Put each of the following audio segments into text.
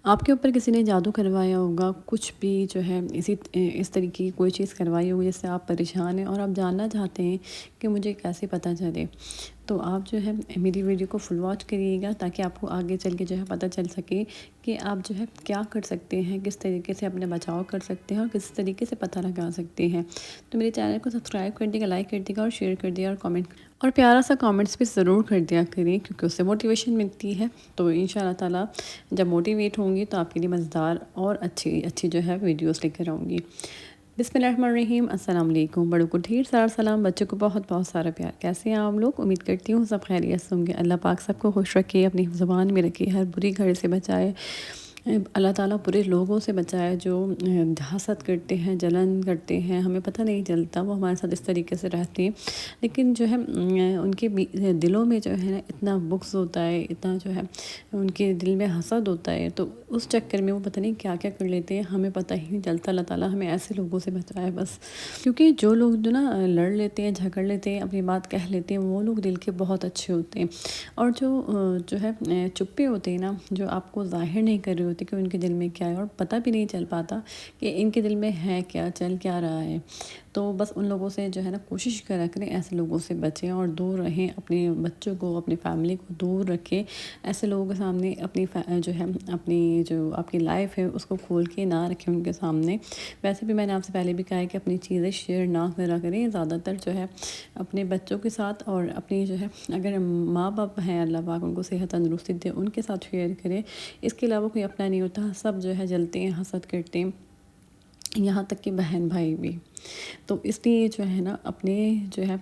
آپ کے اوپر کسی نے جادو کروایا ہوگا، کچھ بھی جو ہے اس طریقے کی کوئی چیز کروائی ہوگی جس سے آپ پریشان ہیں اور آپ جاننا چاہتے ہیں کہ مجھے کیسے پتہ چلے، تو آپ جو ہے میری ویڈیو کو فل واچ کریے گا تاکہ آپ کو آگے چل کے جو ہے پتہ چل سکے کہ آپ جو ہے کیا کر سکتے ہیں، کس طریقے سے اپنے بچاؤ کر سکتے ہیں اور کس طریقے سے پتہ لگا سکتے ہیں۔ تو میرے چینل کو سبسکرائب کر دے گا، لائک کر دے گا اور شیئر کر دے گا اور کامنٹ اور پیارا سا کامنٹس بھی ضرور کر دیا کریں، کیونکہ اس سے موٹیویشن ملتی ہے۔ تو انشاءاللہ تعالیٰ جب موٹیویٹ ہوں گی تو آپ کے لیے مزیدار اور اچھی جو ہے ویڈیوز لے کر آؤں گی۔ بسم اللہ الرحمن الرحیم، السلام علیکم۔ بڑوں کو ڈھیر سارا سلام، بچوں کو بہت بہت سارا پیار۔ کیسے ہیں آپ لوگ؟ امید کرتی ہوں سب خیریت سے ہوں گے۔ اللہ پاک سب کو خوش رکھے، اپنی زبان میں رکھے، ہر بری گھر سے بچائے۔ اللہ تعالیٰ برے لوگوں سے بچائے جو حسد کرتے ہیں، جلن کرتے ہیں، ہمیں پتہ نہیں چلتا وہ ہمارے ساتھ اس طریقے سے رہتے ہیں، لیکن جو ہے ان کے دلوں میں جو ہے نا اتنا بغض ہوتا ہے، اتنا جو ہے ان کے دل میں حسد ہوتا ہے، تو اس چکر میں وہ پتہ نہیں کیا کیا کر لیتے ہیں، ہمیں پتہ ہی نہیں چلتا۔ اللہ تعالیٰ ہمیں ایسے لوگوں سے بچائے بس، کیونکہ جو لوگ جو نا لڑ لیتے ہیں، جھگڑ لیتے ہیں، اپنی بات کہہ لیتے ہیں، وہ لوگ دل کے بہت اچھے ہوتے ہیں، اور جو ہے چپے ہوتے ہیں نا، جو آپ کو ظاہر نہیں کر رہے ہوتے کہ ان کے دل میں کیا ہے، اور پتہ بھی نہیں چل پاتا کہ ان کے دل میں ہے کیا، چل کیا رہا ہے، تو بس ان لوگوں سے جو ہے نا کوشش کرا کریں ایسے لوگوں سے بچیں اور دور رہیں، اپنے بچوں کو، اپنی فیملی کو دور رکھیں، ایسے لوگوں کے سامنے اپنی جو ہے اپنی جو آپ کی لائف ہے اس کو کھول کے نہ رکھیں ان کے سامنے۔ ویسے بھی میں نے آپ سے پہلے بھی کہا ہے کہ اپنی چیزیں شیئر نہ کرا کریں، زیادہ تر جو ہے اپنے بچوں کے ساتھ، اور اپنی جو ہے اگر ماں باپ ہیں اللہ پاک ان کو صحت تندرستی دے، ان کے ساتھ شیئر کریں۔ اس کے علاوہ کوئی اپنا نہیں ہوتا، سب جو ہے جلتے ہیں، حسد کرتے ہیں، یہاں تک کہ بہن بھائی بھی۔ تو اس لیے جو ہے نا اپنے جو ہے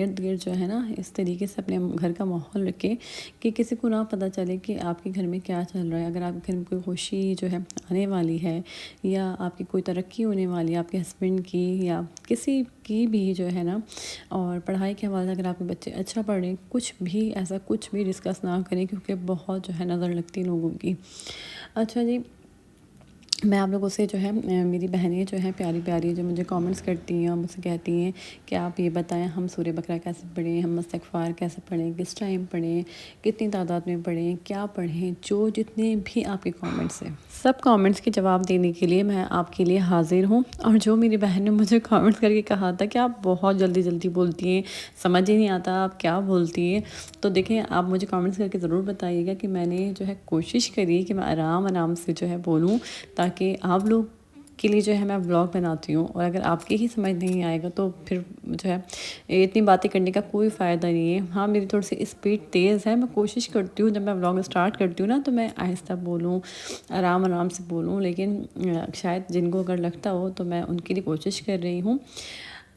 ارد گرد جو ہے نا اس طریقے سے اپنے گھر کا ماحول رکھیں کہ کسی کو نہ پتہ چلے کہ آپ کے گھر میں کیا چل رہا ہے۔ اگر آپ کے گھر میں کوئی خوشی جو ہے آنے والی ہے، یا آپ کی کوئی ترقی ہونے والی ہے، آپ کے ہسبینڈ کی یا کسی کی بھی جو ہے نا، اور پڑھائی کے حوالے سے اگر آپ کے بچے اچھا پڑھ رہے ہیں، کچھ بھی ایسا کچھ بھی ڈسکس نہ کریں، کیونکہ بہت جو ہے نظر لگتی لوگوں کی۔ اچھا جی، میں آپ لوگوں سے جو ہے میری بہنیں جو ہیں پیاری پیاری جو مجھے کامنٹس کرتی ہیں اور مجھ سے کہتی ہیں کہ آپ یہ بتائیں ہم سورہ بقرہ کیسے پڑھیں، ہم استغفار کیسے پڑھیں، کس ٹائم پڑھیں، کتنی تعداد میں پڑھیں، کیا پڑھیں، جو جتنے بھی آپ کے کامنٹس ہیں سب کامنٹس کے جواب دینے کے لیے میں آپ کے لیے حاضر ہوں۔ اور جو میری بہن نے مجھے کامنٹس کر کے کہا تھا کہ آپ بہت جلدی جلدی بولتی ہیں، سمجھ ہی نہیں آتا آپ کیا بولتی ہیں، تو دیکھیں آپ مجھے کامنٹس کر کے ضرور بتائیے گا کہ میں نے جو ہے کوشش کری کہ میں آرام سے جو ہے بولوں، تاکہ آپ لوگ کے لیے جو ہے میں ولاگ بناتی ہوں، اور اگر آپ کے ہی سمجھ نہیں آئے گا تو پھر جو ہے اتنی باتیں کرنے کا کوئی فائدہ نہیں ہے۔ ہاں میری تھوڑی سی اسپیڈ تیز ہے، میں کوشش کرتی ہوں جب میں ولاگ اسٹارٹ کرتی ہوں نا تو میں آہستہ بولوں، آرام سے بولوں، لیکن شاید جن کو اگر لگتا ہو تو میں ان کے لیے کوشش کر رہی ہوں۔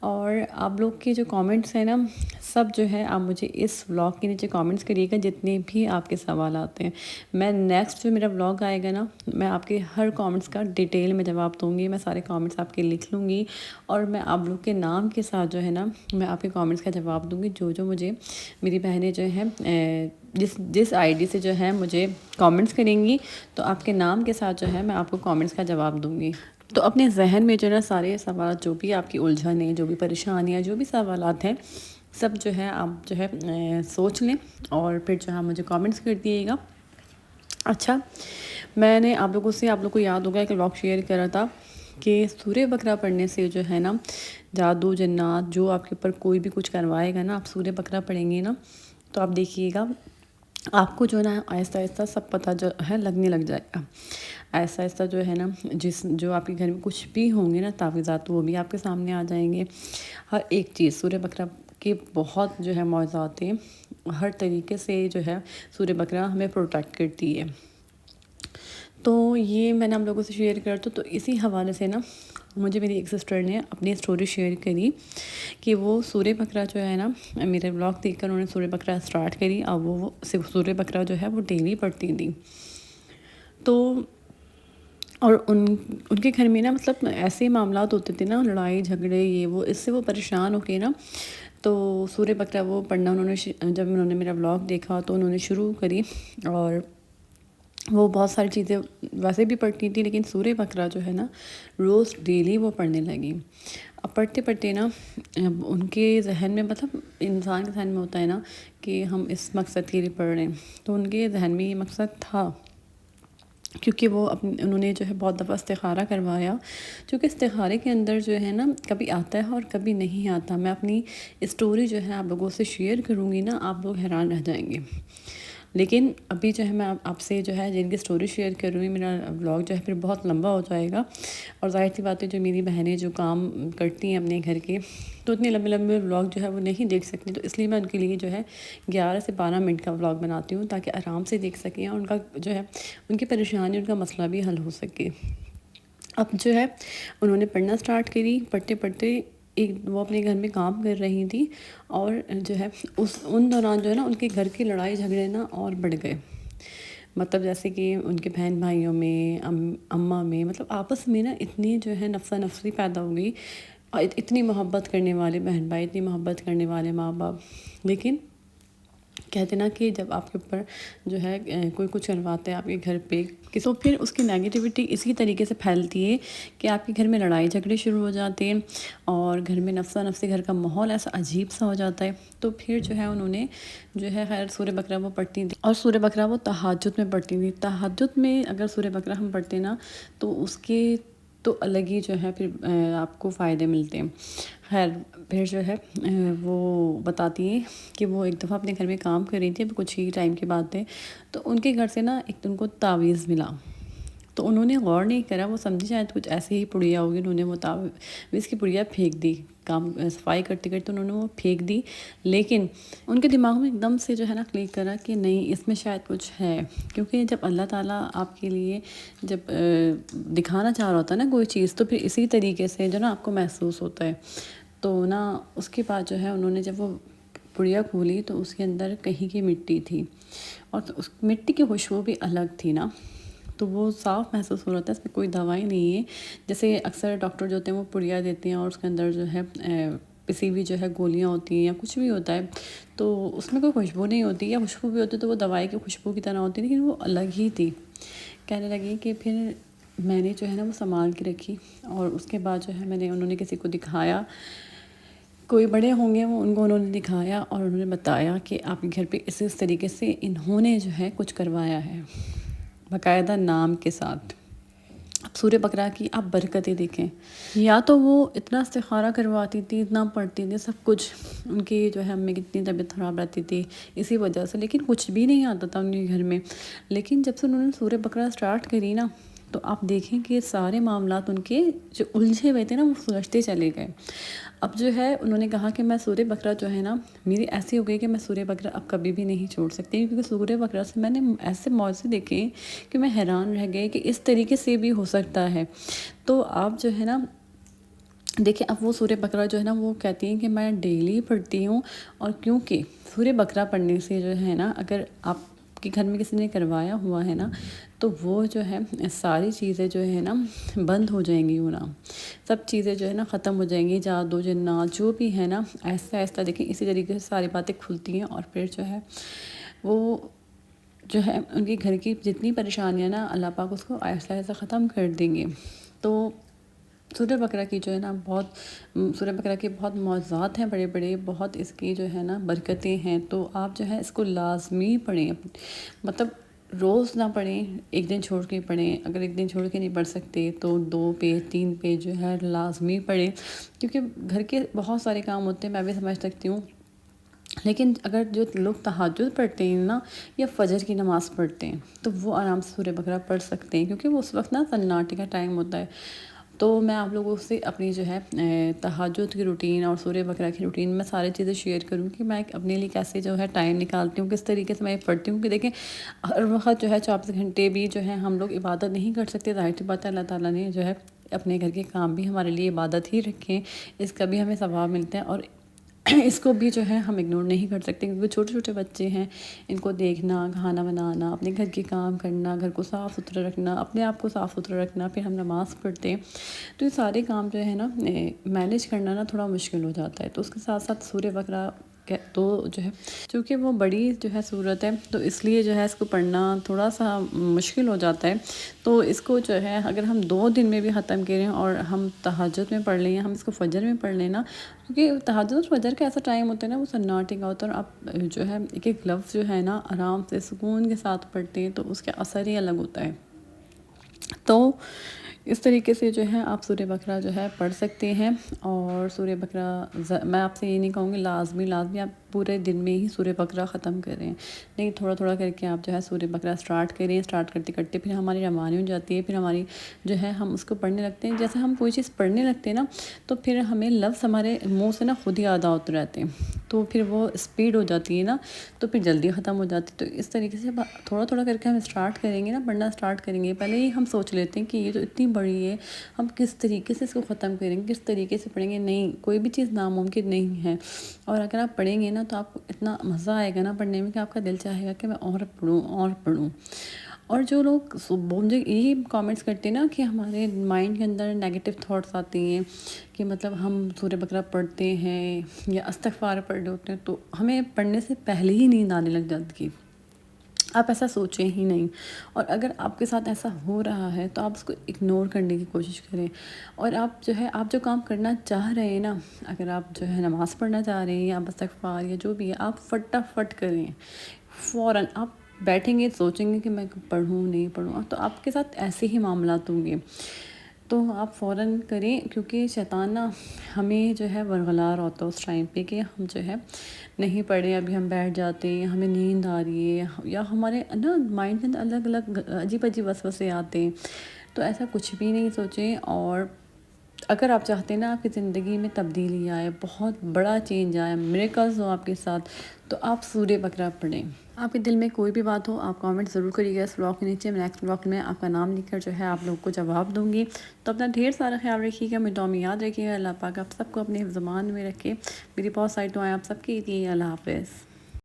اور آپ لوگ کے جو کامنٹس ہیں نا سب جو ہے آپ مجھے اس ولاگ کے نیچے کامنٹس کریے گا، جتنے بھی آپ کے سوالات ہیں، میں نیکسٹ جو میرا ولاگ آئے گا نا میں آپ کے ہر کامنٹس کا ڈیٹیل میں جواب دوں گی، میں سارے کامنٹس آپ کے لکھ لوں گی، اور میں آپ لوگ کے نام کے ساتھ جو ہے نا میں آپ کے کامنٹس کا جواب دوں گی، جو مجھے میری بہنیں جو ہیں جس آئی ڈی سے جو ہے مجھے کامنٹس کریں گی، تو آپ کے نام کے ساتھ جو ہے میں آپ کو کامنٹس کا جواب دوں گی۔ تو اپنے ذہن میں جو ہے نا سارے سوالات، جو بھی آپ کی الجھنیں، جو بھی پریشانیاں، جو بھی سوالات ہیں، سب جو ہے آپ جو ہے سوچ لیں اور پھر جو ہے مجھے کامنٹس کر دیئے گا۔ اچھا، میں نے آپ لوگوں کو یاد ہوگا کہ ولاگ شیئر کرا تھا کہ سورہ بقرہ پڑھنے سے جو ہے نا جادو جنات جو آپ کے اوپر کوئی بھی کچھ کروائے گا نا، آپ سورہ بقرہ پڑھیں گے نا تو آپ دیکھیے گا آپ کو جو ہے نا آہستہ آہستہ سب پتہ جو ہے لگنے لگ جائے گا، آہستہ آہستہ جو ہے نا جو آپ کے گھر میں کچھ بھی ہوں گے نا تعویذات، وہ بھی آپ کے سامنے آ جائیں گے۔ ہر ایک چیز سورہ بقرہ کے بہت جو ہے معجزات ہیں، ہر طریقے سے جو ہے سورہ بقرہ ہمیں پروٹیکٹ کرتی ہے۔ تو یہ میں نے آپ لوگوں سے شیئر کر تو اسی حوالے سے نا مجھے میری ایک سسٹر نے اپنی اسٹوری شیئر کری کہ وہ سورہ بقرہ جو ہے نا میرے ولاگ دیکھ کر انہوں نے سورہ بقرہ اسٹارٹ کری، اور وہ سورہ بقرہ جو ہے وہ ڈیلی پڑھتی تھی۔ تو اور ان کے گھر میں نا مطلب ایسے معاملات ہوتے تھے نا، لڑائی جھگڑے یہ وہ، اس سے وہ پریشان ہو کے نا تو سورہ بقرہ وہ پڑھنا جب انہوں نے میرا ولاگ دیکھا تو انہوں نے شروع کری، اور وہ بہت ساری چیزیں ویسے بھی پڑھتی تھی، لیکن سورہ بقرہ جو ہے نا روز ڈیلی وہ پڑھنے لگی۔ اب پڑھتے نا ان کے ذہن میں، مطلب انسان کے ذہن میں ہوتا ہے نا کہ ہم اس مقصد کے لیے پڑھ رہے ہیں، تو ان کے ذہن میں یہ مقصد تھا کیونکہ وہ انہوں نے جو ہے بہت دفعہ استخارہ کروایا، چونکہ استخارے کے اندر جو ہے نا کبھی آتا ہے اور کبھی نہیں آتا۔ میں اپنی اسٹوری جو ہے آپ لوگوں سے شیئر کروں گی نا، آپ لوگ حیران رہ جائیں گے۔ لیکن ابھی جو ہے میں آپ سے جو ہے جن کی اسٹوری شیئر کر رہی ہوں، میرا ولاگ جو ہے پھر بہت لمبا ہو جائے گا، اور ظاہر سی بات ہے جو میری بہنیں جو کام کرتی ہیں اپنے گھر کے، تو اتنے لمبے لمبے ولاگ جو ہے وہ نہیں دیکھ سکتی، تو اس لیے میں ان کے لیے جو ہے 11 سے 12 منٹ کا ولاگ بناتی ہوں، تاکہ آرام سے دیکھ سکیں اور ان کا جو ہے ان کی پریشانی، ان کا مسئلہ بھی حل ہو سکے۔ اب جو ہے انہوں نے پڑھنا سٹارٹ کری، پڑھتے پڑھتے وہ اپنے گھر میں کام کر رہی تھی، اور جو ہے ان دوران جو ہے نا ان کے گھر کی لڑائی جھگڑے نا اور بڑھ گئے۔ مطلب جیسے کہ ان کے بہن بھائیوں میں، اماں میں، مطلب آپس میں نا اتنی جو ہے نفسا نفسی پیدا ہو گئی، اور اتنی محبت کرنے والے بہن بھائی، اتنی محبت کرنے والے ماں باپ، لیکن کہتے نا کہ جب آپ کے اوپر جو ہے کوئی کچھ کرواتا ہے آپ کے گھر پہ، تو پھر اس کی نیگیٹیوٹی اسی طریقے سے پھیلتی ہے کہ آپ کے گھر میں لڑائی جھگڑے شروع ہو جاتے ہیں، اور گھر میں نفسا نفسی گھر کا ماحول ایسا عجیب سا ہو جاتا ہے۔ تو پھر جو ہے انہوں نے جو ہے خیر سورہ بقرہ وہ پڑھتی تھیں، اور سورہ بقرہ وہ تہجد میں پڑھتی تھیں۔ تہجد میں اگر سورہ بقرہ ہم پڑھتے نا تو اس کے تو الگ ہی جو ہے پھر آپ کو فائدے ملتے ہیں۔ خیر پھر جو ہے وہ بتاتی ہیں کہ وہ ایک دفعہ اپنے گھر میں کام کر رہی تھی، اب کچھ ہی ٹائم کی بات ہے، تو ان کے گھر سے نا ایک ان کو تعویذ ملا، تو انہوں نے غور نہیں کرا، وہ سمجھی شاید کچھ ایسے ہی پڑیا ہوگی، انہوں نے وہ تعویذ کی پڑیا پھینک دی، کام صفائی کرتے کرتے انہوں نے وہ پھینک دی، لیکن ان کے دماغ میں ایک دم سے جو ہے نا کلک کرا کہ نہیں اس میں شاید کچھ ہے، کیونکہ جب اللہ تعالیٰ آپ کے لیے جب دکھانا چاہ رہا ہوتا ہے نا کوئی چیز، تو پھر اسی طریقے سے جو نا آپ کو محسوس ہوتا ہے۔ تو نا اس کے بعد جو ہے انہوں نے جب وہ پڑیا کھولی تو اس کے اندر کہیں کی مٹی تھی، اور اس مٹی کی خوشبو بھی الگ تھی نا، تو وہ صاف محسوس ہو رہا تھا، اس میں کوئی دوائی نہیں ہے۔ جیسے اکثر ڈاکٹر جو ہوتے ہیں وہ پڑیا دیتے ہیں اور اس کے اندر جو ہے پسی ہوئی جو ہے گولیاں ہوتی ہیں یا کچھ بھی ہوتا ہے، تو اس میں کوئی خوشبو نہیں ہوتی، یا خوشبو بھی ہوتی تو وہ دوائی کی خوشبو کی طرح ہوتی، لیکن وہ الگ ہی تھی۔ کہنے لگی کہ پھر میں نے جو ہے نا وہ سنبھال کے رکھی، اور اس کے بعد جو ہے انہوں نے کسی کو دکھایا، کوئی بڑے ہوں گے وہ، ان کو انہوں نے دکھایا اور انہوں نے بتایا کہ آپ کے گھر پہ اس طریقے سے انہوں نے جو ہے کچھ کروایا ہے، باقاعدہ نام کے ساتھ۔ اب سورہ بقرہ کی آپ برکتیں دیکھیں، یا تو وہ اتنا استخارہ کرواتی تھی، اتنا پڑھتی تھی، سب کچھ ان کی جو ہے امی کی اتنی طبیعت خراب رہتی تھی اسی وجہ سے، لیکن کچھ بھی نہیں آتا تھا ان کے گھر میں، لیکن جب سے انہوں نے سورہ بقرہ سٹارٹ کری نا، تو آپ دیکھیں کہ سارے معاملات ان کے جو الجھے ہوئے تھے نا وہ سلجھتے چلے گئے۔ اب جو ہے انہوں نے کہا کہ میں سورہ بقرہ جو ہے نا میری ایسی ہو گئی کہ میں سورہ بقرہ اب کبھی بھی نہیں چھوڑ سکتی، کیونکہ سورہ بقرہ سے میں نے ایسے معجزے دیکھے کہ میں حیران رہ گئی کہ اس طریقے سے بھی ہو سکتا ہے۔ تو آپ جو ہے نا دیکھیں، اب وہ سورہ بقرہ جو ہے نا وہ کہتی ہیں کہ میں ڈیلی پڑھتی ہوں، اور کیونکہ سورہ بقرہ پڑھنے سے جو ہے نا اگر آپ کے گھر میں کسی نے کروایا ہوا ہے نا تو وہ جو ہے ساری چیزیں جو ہے نا بند ہو جائیں گی ہونا، سب چیزیں جو ہے نا ختم ہو جائیں گی، جادو جنات جو بھی ہے نا آہستہ آہستہ دیکھیں اسی طریقے سے ساری باتیں کھلتی ہیں، اور پھر جو ہے وہ جو ہے ان کے گھر کی جتنی پریشانیاں نا اللہ پاک اس کو آہستہ آہستہ ختم کر دیں گے۔ تو سورہ بقرہ کی جو ہے نا سورہ بقرہ کے بہت معجزات ہیں بڑے بڑے، بہت اس کی جو ہے نا برکتیں ہیں، تو آپ جو ہے اس کو لازمی پڑھیں، مطلب روز نہ پڑھیں، ایک دن چھوڑ کے پڑھیں، اگر ایک دن چھوڑ کے نہیں پڑھ سکتے تو 2 پیج 3 پیج جو ہے لازمی پڑھیں، کیونکہ گھر کے بہت سارے کام ہوتے ہیں، میں بھی سمجھ سکتی ہوں، لیکن اگر جو لوگ تہجد پڑھتے ہیں نا یا فجر کی نماز پڑھتے ہیں تو وہ آرام سے سورہ بقرہ پڑھ سکتے ہیں، کیونکہ وہ اس وقت نا سناٹے کا ٹائم ہوتا ہے۔ تو میں آپ لوگوں سے اپنی جو ہے تہجد کی روٹین اور سورہ بقرہ کی روٹین میں ساری چیزیں شیئر کروں کہ میں اپنے لیے کیسے جو ہے ٹائم نکالتی ہوں، کس طریقے سے میں پڑھتی ہوں، کہ دیکھیں ہر وقت جو ہے 24 گھنٹے بھی جو ہے ہم لوگ عبادت نہیں کر سکتے، ظاہر سی بات ہے اللہ تعالیٰ نے جو ہے اپنے گھر کے کام بھی ہمارے لیے عبادت ہی رکھیں، اس کا بھی ہمیں ثواب ملتا ہے، اور اس کو بھی جو ہے ہم اگنور نہیں کر سکتے، کیونکہ چھوٹے چھوٹے بچے ہیں، ان کو دیکھنا، کھانا بنانا، اپنے گھر کے کام کرنا، گھر کو صاف ستھرا رکھنا، اپنے آپ کو صاف ستھرا رکھنا، پھر ہم نماز پڑھتے ہیں، تو یہ سارے کام جو ہے نا مینیج کرنا نا تھوڑا مشکل ہو جاتا ہے۔ تو اس کے ساتھ ساتھ سورہ بقرہ تو جو ہے چونکہ وہ بڑی جو ہے صورت ہے، تو اس لیے جو ہے اس کو پڑھنا تھوڑا سا مشکل ہو جاتا ہے، تو اس کو جو ہے اگر ہم 2 دن میں بھی ختم کریں اور ہم تہجد میں پڑھ لیں یا ہم اس کو فجر میں پڑھ لیں نا، کیونکہ تہجد اور فجر کا ایسا ٹائم ہوتا ہے نا وہ سناٹے کا ہوتا ہے، اور آپ جو ہے ایک ایک لفظ جو ہے نا آرام سے سکون کے ساتھ پڑھتے ہیں تو اس کا اثر ہی الگ ہوتا ہے۔ تو اس طریقے سے جو ہے آپ سورہ بقرہ جو ہے پڑھ سکتے ہیں. اور سورہ بقرہ میں آپ سے یہ نہیں کہوں گی لازمی آپ پورے دن میں ہی سورہ بقرہ ختم کریں، نہیں تھوڑا تھوڑا کر کے آپ جو ہے سورہ بقرہ سٹارٹ کریں. سٹارٹ کرتے کرتے پھر ہماری روانی ہو جاتی ہے، پھر ہماری جو ہے ہم اس کو پڑھنے لگتے ہیں. جیسے ہم کوئی چیز پڑھنے لگتے ہیں نا تو پھر ہمیں لفظ ہمارے منہ سے نا خود ہی یاد ہوتے رہتے ہیں، تو پھر وہ اسپیڈ ہو جاتی ہے نا، تو پھر جلدی ختم ہو جاتی. تو اس طریقے سے تھوڑا تھوڑا کر کے ہم اسٹارٹ کریں گے نا، پڑھنا اسٹارٹ کریں گے. پہلے ہی ہم سوچ لیتے ہیں کہ یہ تو اتنی بڑی ہے، ہم کس طریقے سے اس کو ختم کریں گے، کس طریقے سے پڑھیں گے. نہیں، کوئی بھی چیز ناممکن نہیں ہے. اور اگر آپ پڑھیں گے نا تو آپ کو اتنا مزہ آئے گا نا پڑھنے میں کہ آپ کا دل چاہے گا کہ میں اور پڑھوں اور پڑھوں. اور جو لوگ مجھے یہی کامنٹس کرتے ہیں نا کہ ہمارے مائنڈ کے اندر نیگیٹو تھاٹس آتے ہیں کہ مطلب ہم سورہ بقرہ پڑھتے ہیں یا استغفار پڑھ رہے ہوتے ہیں تو ہمیں پڑھنے سے پہلے ہی نیند آنے لگ جاتی ہے. آپ ایسا سوچیں ہی نہیں. اور اگر آپ کے ساتھ ایسا ہو رہا ہے تو آپ اس کو اگنور کرنے کی کوشش کریں. اور آپ جو ہے آپ جو کام کرنا چاہ رہے ہیں نا، اگر آپ جو ہے نماز پڑھنا چاہ رہے ہیں یا استغفار یا جو بھی ہے، آپ فٹافٹ کریں. فوراً آپ بیٹھیں گے سوچیں گے کہ میں پڑھوں نہیں پڑھوں، تو آپ کے ساتھ ایسے ہی معاملات ہوں گے. تو آپ فوراً کریں، کیونکہ شیطان نا ہمیں جو ہے ورغلار ہوتا ہے اس ٹائم پہ کہ ہم جو ہے نہیں پڑھیں، ابھی ہم بیٹھ جاتے ہیں، ہمیں نیند آ رہی ہے یا ہمارے نا مائنڈ کے اندر الگ الگ عجیب عجیب وسوسے آتے ہیں. تو ایسا کچھ بھی نہیں سوچیں. اور اگر آپ چاہتے ہیں نا آپ کی زندگی میں تبدیلی آئے، بہت بڑا چینج آئے، میریکلز ہو آپ کے ساتھ، تو آپ سورہ بقرہ پڑھیں. آپ کے دل میں کوئی بھی بات ہو آپ کامنٹ ضرور کریے گا اس بلاگ کے نیچے. میں نیکسٹ بلاگ میں آپ کا نام لکھ کر جو ہے آپ لوگوں کو جواب دوں گی. تو اپنا ڈھیر سارا خیال رکھیے گا، میری دعا میں یاد رکھیے گا. اللہ پاک آپ سب کو اپنے زبان میں رکھے. میری بہت ساری دعائیں آپ سب کی تھی. اللہ حافظ.